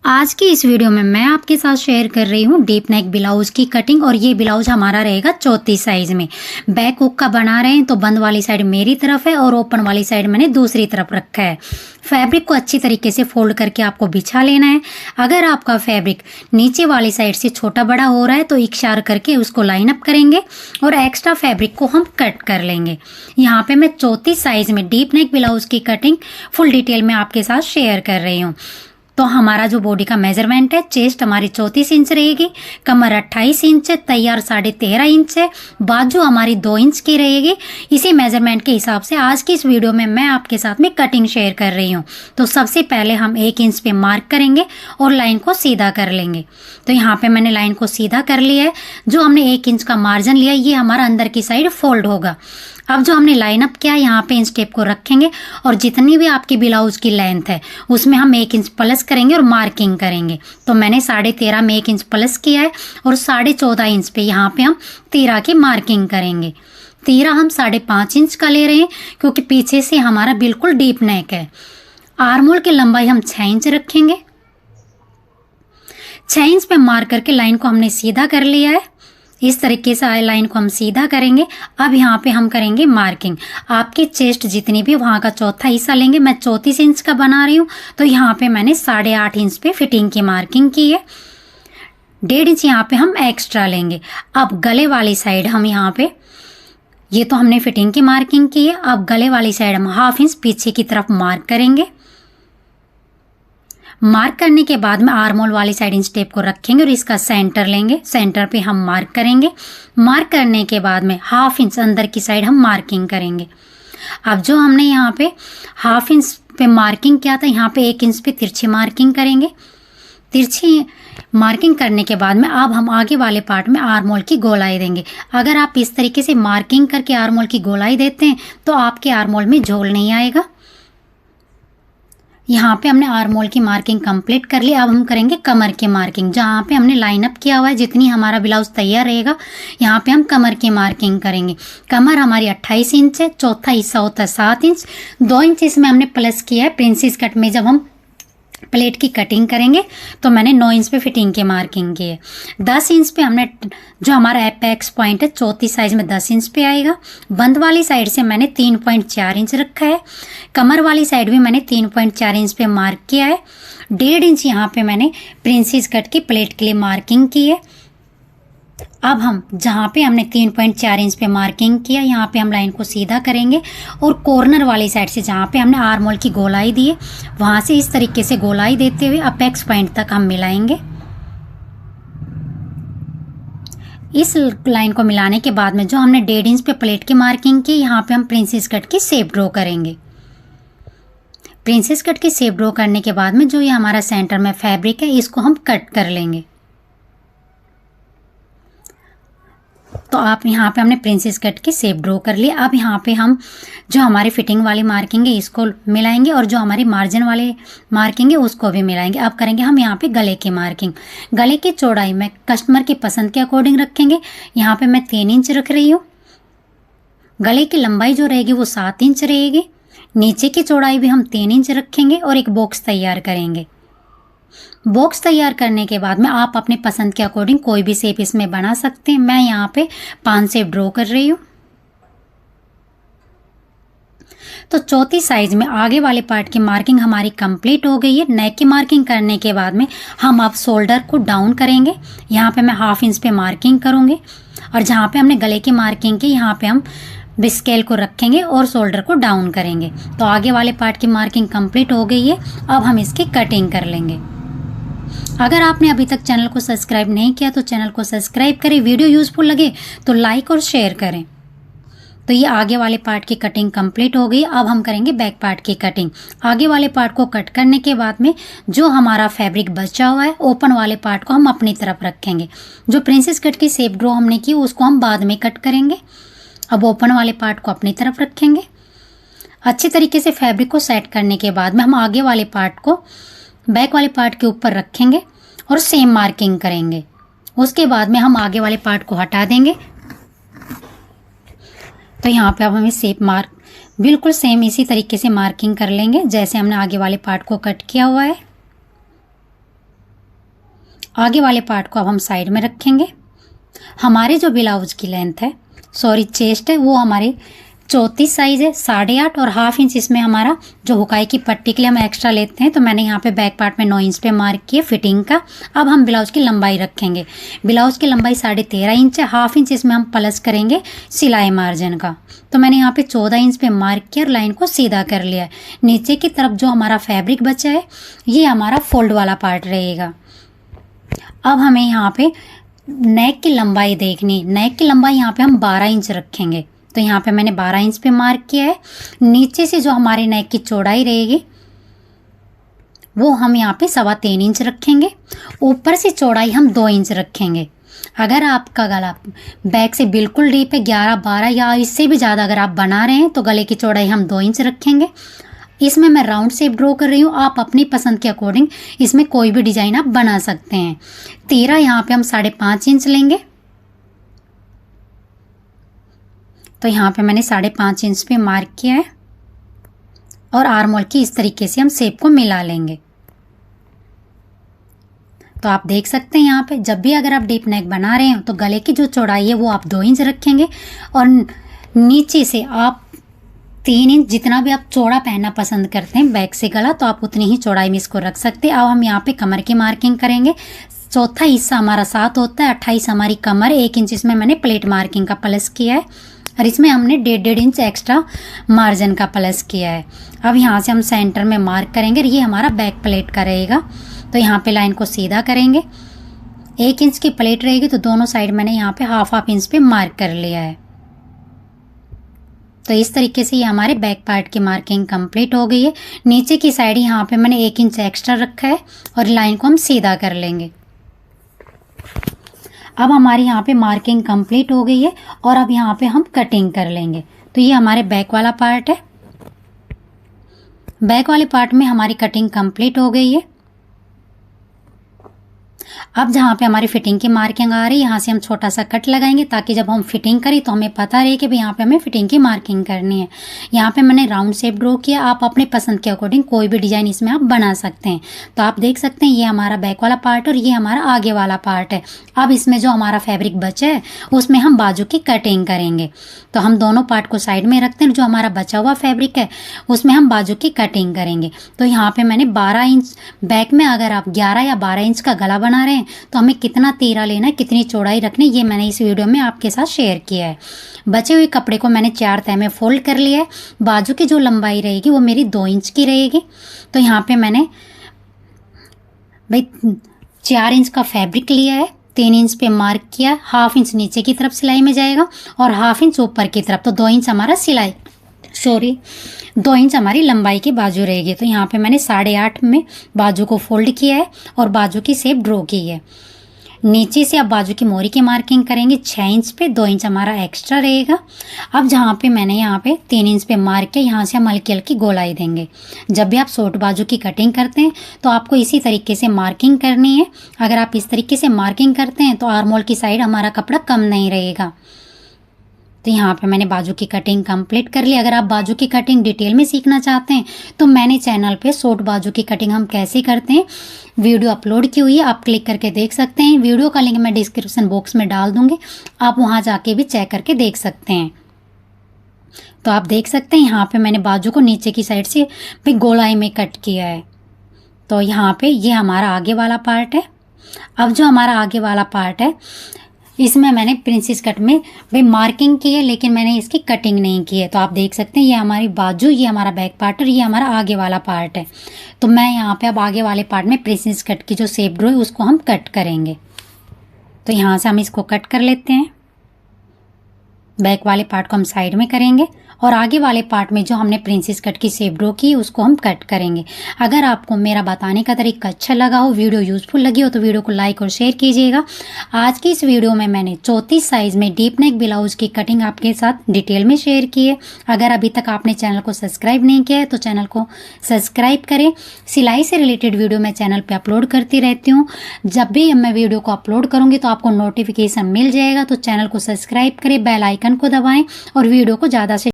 आज की इस वीडियो में मैं आपके साथ शेयर कर रही हूँ डीप नेक ब्लाउज की कटिंग। और ये ब्लाउज हमारा रहेगा 34 साइज में। बैक हुक का बना रहे हैं तो बंद वाली साइड मेरी तरफ है और ओपन वाली साइड मैंने दूसरी तरफ रखा है। फैब्रिक को अच्छी तरीके से फोल्ड करके आपको बिछा लेना है। अगर आपका फैब्रिक नीचे वाली साइड से छोटा बड़ा हो रहा है तो इशारा करके उसको लाइन अप करेंगे और एक्स्ट्रा फैब्रिक को हम कट कर लेंगे। यहाँ पे मैं 34 साइज में डीप नेक ब्लाउज की कटिंग फुल डिटेल में आपके साथ शेयर कर रही हूँ। तो हमारा जो बॉडी का मेजरमेंट है, चेस्ट हमारी 34 इंच रहेगी, कमर 28 इंच है, तैयार 13.5 इंच है, बाजू हमारी 2 इंच की रहेगी। इसी मेजरमेंट के हिसाब से आज की इस वीडियो में मैं आपके साथ में कटिंग शेयर कर रही हूँ। तो सबसे पहले हम 1 इंच पे मार्क करेंगे और लाइन को सीधा कर लेंगे। तो यहाँ पे मैंने लाइन को सीधा कर लिया है। जो हमने 1 इंच का मार्जिन लिया ये हमारा अंदर की साइड फोल्ड होगा। अब जो हमने लाइन अप किया यहाँ पे इंच टेप को रखेंगे और जितनी भी आपकी ब्लाउज की लेंथ है उसमें हम 1 इंच प्लस करेंगे और मार्किंग करेंगे। तो मैंने 13.5 में 1 इंच प्लस किया है और 14.5 इंच पे यहाँ पे हम 13 की मार्किंग करेंगे। 13 हम 5.5 इंच का ले रहे हैं क्योंकि पीछे से हमारा बिल्कुल डीप नेक है। आर्मोल की लंबाई हम 6 इंच रखेंगे। 6 इंच पे मार्क करके लाइन को हमने सीधा कर लिया है। इस तरीके से लाइन को हम सीधा करेंगे। अब यहाँ पे हम करेंगे मार्किंग। आपकी चेस्ट जितनी भी वहाँ का चौथा हिस्सा लेंगे। मैं 34 इंच का बना रही हूँ तो यहाँ पे मैंने 8.5 इंच पे फिटिंग की मार्किंग की है। 1.5 इंच यहाँ पे हम एक्स्ट्रा लेंगे। अब गले वाली साइड हम यहाँ पे, ये तो हमने फिटिंग की मार्किंग की है। अब गले वाली साइड हम 1/2 इंच पीछे की तरफ मार्क करेंगे। मार्क करने के बाद में आर्मोल वाली साइड इंच टेप को रखेंगे और इसका सेंटर लेंगे। सेंटर पे हम मार्क करेंगे। मार्क करने के बाद में 1/2 इंच अंदर की साइड हम मार्किंग करेंगे। अब जो हमने यहाँ पे 1/2 इंच पे मार्किंग किया था यहाँ पे 1 इंच पे तिरछी मार्किंग करेंगे। तिरछी मार्किंग करने के बाद में अब हम आगे वाले पार्ट में आर्मोल की गोलाई देंगे। अगर आप इस तरीके से मार्किंग करके आर्मोल की गोलाई देते हैं तो आपके आर्मोल में झोल नहीं आएगा। यहाँ पे हमने आर्मोल की मार्किंग कंप्लीट कर ली। अब हम करेंगे कमर की मार्किंग। जहाँ पे हमने लाइन अप किया हुआ है जितनी हमारा ब्लाउज तैयार रहेगा यहाँ पे हम कमर की मार्किंग करेंगे। कमर हमारी 28 इंच है, चौथा हिस्सा होता है 7 इंच। 2 इंच इसमें हमने प्लस किया है। प्रिंसेस कट में जब हम प्लेट की कटिंग करेंगे तो मैंने 9 इंच पे फिटिंग की मार्किंग की है। 10 इंच पे हमने जो हमारा एपेक्स पॉइंट है 34 साइज में 10 इंच पे आएगा। बंद वाली साइड से मैंने 3.4 इंच रखा है। कमर वाली साइड भी मैंने 3.4 इंच पे मार्क किया है। 1.5 इंच यहाँ पे मैंने प्रिंसेस कट की प्लेट के लिए मार्किंग की है। अब हम जहाँ पे हमने 3.4 इंच पे मार्किंग किया यहाँ पे हम लाइन को सीधा करेंगे और कॉर्नर वाली साइड से जहाँ पे हमने आर्मोल की गोलाई दी है वहाँ से इस तरीके से गोलाई देते हुए अपेक्स पॉइंट तक हम मिलाएंगे। इस लाइन को मिलाने के बाद में जो हमने 1.5 इंच पे प्लेट की मार्किंग की यहाँ पे हम प्रिंसेस कट की शेप ड्रॉ करेंगे। प्रिंसेस कट की शेप ड्रॉ करने के बाद में जो ये हमारा सेंटर में फैब्रिक है इसको हम कट कर लेंगे। तो आप यहाँ पे हमने प्रिंसेस कट की शेप ड्रॉ कर ली। अब यहाँ पे हम जो हमारी फिटिंग वाली मार्किंग है इसको मिलाएंगे और जो हमारी मार्जिन वाली मार्किंग है उसको भी मिलाएंगे। अब करेंगे हम यहाँ पे गले की मार्किंग। गले की चौड़ाई में कस्टमर की पसंद के अकॉर्डिंग रखेंगे। यहाँ पे मैं 3 इंच रख रही हूँ। गले की लंबाई जो रहेगी वो 7 इंच रहेगी। नीचे की चौड़ाई भी हम 3 इंच रखेंगे और एक बॉक्स तैयार करेंगे। बॉक्स तैयार करने के बाद में आप अपने पसंद के अकॉर्डिंग कोई भी शेप इसमें बना सकते हैं। मैं यहाँ पे 5 शेप ड्रॉ कर रही हूँ। तो 34 साइज में आगे वाले पार्ट की मार्किंग हमारी कंप्लीट हो गई है। नेक की मार्किंग करने के बाद में हम अब शोल्डर को डाउन करेंगे। यहाँ पे मैं 1/2 इंच पे मार्किंग करूँगी और जहाँ पे हमने गले की मार्किंग की यहाँ पे हम स्केल को रखेंगे और शोल्डर को डाउन करेंगे। तो आगे वाले पार्ट की मार्किंग कंप्लीट हो गई है। अब हम इसकी कटिंग कर लेंगे। अगर आपने अभी तक चैनल को सब्सक्राइब नहीं किया तो चैनल को सब्सक्राइब करें। वीडियो यूजफुल लगे तो लाइक और शेयर करें। तो ये आगे वाले पार्ट की कटिंग कंप्लीट हो गई। अब हम करेंगे बैक पार्ट की कटिंग। आगे वाले पार्ट को कट करने के बाद में जो हमारा फैब्रिक बचा हुआ है ओपन वाले पार्ट को हम अपनी तरफ रखेंगे। जो प्रिंसेस कट की शेप ड्रॉ हमने की उसको हम बाद में कट करेंगे। अब ओपन वाले पार्ट को अपनी तरफ रखेंगे। अच्छे तरीके से फैब्रिक को सेट करने के बाद में हम आगे वाले पार्ट को बैक वाले पार्ट के ऊपर रखेंगे और सेम मार्किंग करेंगे। उसके बाद में हम आगे वाले पार्ट को हटा देंगे। तो यहाँ पे अब हमें शेप मार्क बिल्कुल सेम इसी तरीके से मार्किंग कर लेंगे जैसे हमने आगे वाले पार्ट को कट किया हुआ है। आगे वाले पार्ट को अब हम साइड में रखेंगे। हमारे जो ब्लाउज की लेंथ है, सॉरी चेस्ट है, वो हमारे 34 साइज़ है, 8.5 और हाफ इंच इसमें हमारा जो हुकाई की पट्टी के लिए हम एक्स्ट्रा लेते हैं। तो मैंने यहाँ पे बैक पार्ट में 9 इंच पे मार्क किया फिटिंग का। अब हम ब्लाउज की लंबाई रखेंगे। ब्लाउज की लंबाई 13.5 इंच है, हाफ इंच इसमें हम प्लस करेंगे सिलाई मार्जिन का। तो मैंने यहाँ पे 14 इंच पे मार्क किया और लाइन को सीधा कर लिया है। नीचे की तरफ जो हमारा फैब्रिक बचा है, ये हमारा फोल्ड वाला पार्ट रहेगा। अब हमें यहाँ पे नेक की लंबाई देखनी। नेक की लंबाई यहाँ पे हम 12 इंच रखेंगे। तो यहाँ पे मैंने 12 इंच पे मार्क किया है। नीचे से जो हमारे नेक की चौड़ाई रहेगी वो हम यहाँ पे 3.25 इंच रखेंगे। ऊपर से चौड़ाई हम 2 इंच रखेंगे। अगर आपका गला बैक से बिल्कुल डीप है, 11, 12 या इससे भी ज़्यादा अगर आप बना रहे हैं, तो गले की चौड़ाई हम 2 इंच रखेंगे। इसमें मैं राउंड शेप ड्रॉ कर रही हूँ, आप अपनी पसंद के अकॉर्डिंग इसमें कोई भी डिज़ाइन आप बना सकते हैं। तीरा यहाँ पे हम 5.5 इंच लेंगे। तो यहाँ पे मैंने 5.5 इंच पे मार्क किया है और आर्म होल की इस तरीके से हम शेप को मिला लेंगे। तो आप देख सकते हैं यहाँ पे जब भी अगर आप डीप नेक बना रहे हो तो गले की जो चौड़ाई है वो आप 2 इंच रखेंगे और नीचे से आप 3 इंच, जितना भी आप चौड़ा पहनना पसंद करते हैं बैक से गला, तो आप उतनी ही चौड़ाई में इसको रख सकते हैं। अब हम यहाँ पे कमर की मार्किंग करेंगे। चौथा हिस्सा हमारा 7 होता है, 28 हमारी कमर, 1 इंच इसमें मैंने प्लेट मार्किंग का प्लस किया है और इसमें हमने 1.5 इंच एक्स्ट्रा मार्जिन का प्लस किया है। अब यहाँ से हम सेंटर में मार्क करेंगे। ये हमारा बैक प्लेट का रहेगा। तो यहाँ पे लाइन को सीधा करेंगे। 1 इंच की प्लेट रहेगी तो दोनों साइड मैंने यहाँ पे हाफ इंच पे मार्क कर लिया है। तो इस तरीके से ये हमारे बैक पार्ट की मार्किंग कंप्लीट हो गई है। नीचे की साइड यहाँ पे मैंने 1 इंच एक्स्ट्रा रखा है और लाइन को हम सीधा कर लेंगे। अब हमारी यहाँ पे मार्किंग कंप्लीट हो गई है और अब यहाँ पे हम कटिंग कर लेंगे। तो ये हमारे बैक वाला पार्ट है। बैक वाले पार्ट में हमारी कटिंग कंप्लीट हो गई है। अब जहाँ पे हमारी फिटिंग की मार्किंग आ रही है, यहाँ से हम छोटा सा कट लगाएंगे ताकि जब हम फिटिंग करें तो हमें पता रहे कि भाई यहाँ पे हमें फिटिंग की मार्किंग करनी है। यहाँ पे मैंने राउंड शेप ड्रॉ किया। आप अपने पसंद के अकॉर्डिंग कोई भी डिज़ाइन इसमें आप बना सकते हैं। तो आप देख सकते हैं ये हमारा बैक वाला पार्ट और ये हमारा आगे वाला पार्ट है। अब इसमें जो हमारा फैब्रिक बचा है उसमें हम बाजू की कटिंग करेंगे। तो हम दोनों पार्ट को साइड में रखते हैं। जो हमारा बचा हुआ फैब्रिक है उसमें हम बाजू की कटिंग करेंगे। तो यहाँ पे मैंने 12 इंच बैक में, अगर आप 11 या 12 इंच का गला बना रहे हैं तो हमें कितना तीरा लेना है, कितनी चौड़ाई रखनी है, ये मैंने इस वीडियो में आपके साथ शेयर किया है। बचे हुए कपड़े को मैंने 4 तह में फोल्ड कर लिया है। बाजू की जो लंबाई रहेगी वो मेरी 2 इंच की रहेगी। तो यहाँ पे मैंने भाई 4 इंच का फैब्रिक लिया है, 3 इंच पे मार्क किया, हाफ इंच नीचे की तरफ सिलाई में जाएगा और हाफ इंच ऊपर की तरफ। तो 2 इंच हमारा 2 इंच हमारी लंबाई की बाजू रहेगी। तो यहाँ पे मैंने 8.5 में बाजू को फोल्ड किया है और बाजू की शेप ड्रॉ की है। नीचे से आप बाजू की मोरी की मार्किंग करेंगे 6 इंच पे, 2 इंच हमारा एक्स्ट्रा रहेगा। अब जहाँ पे मैंने यहाँ पे 3 इंच पे मार्क किया, यहाँ से हम हल्की हल्की गोलाई देंगे। जब भी आप शॉर्ट बाजू की कटिंग करते हैं तो आपको इसी तरीके से मार्किंग करनी है। अगर आप इस तरीके से मार्किंग करते हैं तो आर्म होल की साइड हमारा कपड़ा कम नहीं रहेगा। तो यहाँ पे मैंने बाजू की कटिंग कंप्लीट कर ली। अगर आप बाजू की कटिंग डिटेल में सीखना चाहते हैं तो मैंने चैनल पे शॉर्ट बाजू की कटिंग हम कैसे करते हैं वीडियो अपलोड की हुई है, आप क्लिक करके देख सकते हैं। वीडियो का लिंक मैं डिस्क्रिप्शन बॉक्स में डाल दूंगी, आप वहाँ जाके भी चेक करके देख सकते हैं। तो आप देख सकते हैं यहाँ पे मैंने बाजू को नीचे की साइड से भी गोलाई में कट किया है। तो यहाँ पे ये हमारा आगे वाला पार्ट है। अब जो हमारा आगे वाला पार्ट है इसमें मैंने प्रिंसेस कट में भाई मार्किंग की है, लेकिन मैंने इसकी कटिंग नहीं की है। तो आप देख सकते हैं ये हमारी बाजू, ये हमारा बैक पार्ट और ये हमारा आगे वाला पार्ट है। तो मैं यहाँ पे अब आगे वाले पार्ट में प्रिंसेस कट की जो शेप ड्रॉ है उसको हम कट करेंगे। तो यहाँ से हम इसको कट कर लेते हैं। बैक वाले पार्ट को हम साइड में करेंगे और आगे वाले पार्ट में जो हमने प्रिंसेस कट की शेप ड्रॉ की उसको हम कट करेंगे। अगर आपको मेरा बताने का तरीका अच्छा लगा हो, वीडियो यूजफुल लगी हो तो वीडियो को लाइक और शेयर कीजिएगा। आज की इस वीडियो में मैंने 34 साइज में डीप नेक ब्लाउज की कटिंग आपके साथ डिटेल में शेयर की है। अगर अभी तक आपने चैनल को सब्सक्राइब नहीं किया है तो चैनल को सब्सक्राइब करें। सिलाई से रिलेटेड वीडियो मैं चैनल पर अपलोड करती रहती हूँ। जब भी मैं वीडियो को अपलोड करूँगी तो आपको नोटिफिकेशन मिल जाएगा। तो चैनल को सब्सक्राइब करें, बेल आइकन को दबाएँ और वीडियो को ज़्यादा से